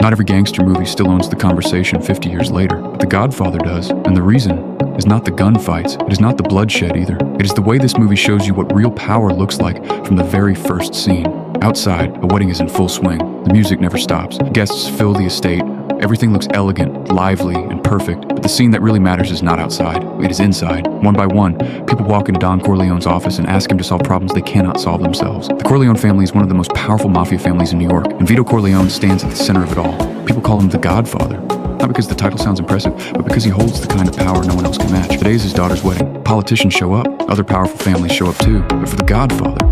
Not every gangster movie still owns the conversation 50 years later, but The Godfather does, and the reason is not the gunfights, it is not the bloodshed either. It is the way this movie shows you what real power looks like from the very first scene. Outside, a wedding is in full swing. The music never stops. Guests fill the estate. Everything looks elegant, lively, and perfect, but the scene that really matters is not outside. It is inside. One by one, people walk into Don Corleone's office and ask him to solve problems they cannot solve themselves. The Corleone family is one of the most powerful mafia families in New York, and Vito Corleone stands at the center of it all. People call him the Godfather. Not because the title sounds impressive, but because he holds the kind of power no one else can match. Today is his daughter's wedding. Politicians show up. Other powerful families show up too. But for the Godfather,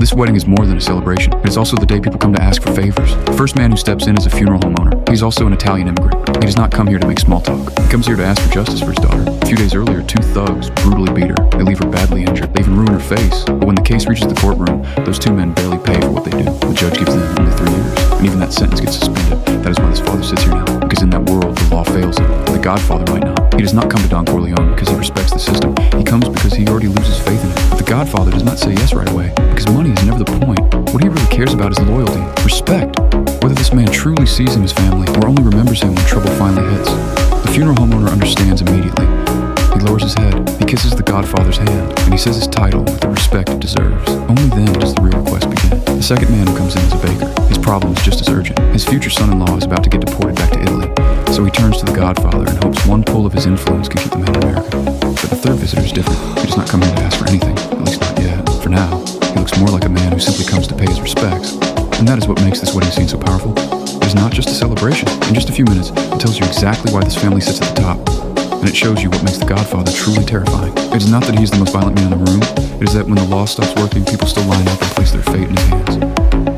this wedding is more than a celebration. It is also the day people come to ask for favors. The first man who steps in is a funeral home owner. He's also an Italian immigrant. He does not come here to make small talk. He comes here to ask for justice for his daughter. A few days earlier, two thugs brutally beat her. They leave her badly injured. They even ruin her face. But when the case reaches the courtroom, those two men barely pay for what they do. The judge gives them only 3 years. And even that sentence gets suspended. That is why this father sits here now. Because in that world, the law fails him. The Godfather might not. He does not come to Don Corleone because he respects the system. He comes because he already loses faith in it. But the Godfather does not say yes right away. Because money is never the point. What he really cares about is loyalty, respect. Whether this man truly sees him as family or only remembers him when trouble finally hits. The funeral homeowner understands immediately. He lowers his head, he kisses the Godfather's hand, and he says his title with the respect it deserves. Only then does the real request begin. The second man who comes in is a baker. His problem is just as urgent. His future son-in-law is about to get deported back to Italy, so he turns to the Godfather and hopes one pull of his influence can keep the man in America. But the third visitor is different. He does not come here to ask for anything, at least not yet. For now, he looks more like a man who simply comes to pay his respects. And that is what makes this wedding scene so powerful. It is not just a celebration. In just a few minutes, it tells you exactly why this family sits at the top. And it shows you what makes the Godfather truly terrifying. It is not that he is the most violent man in the room. It is that when the law stops working, people still line up and place their fate in his hands.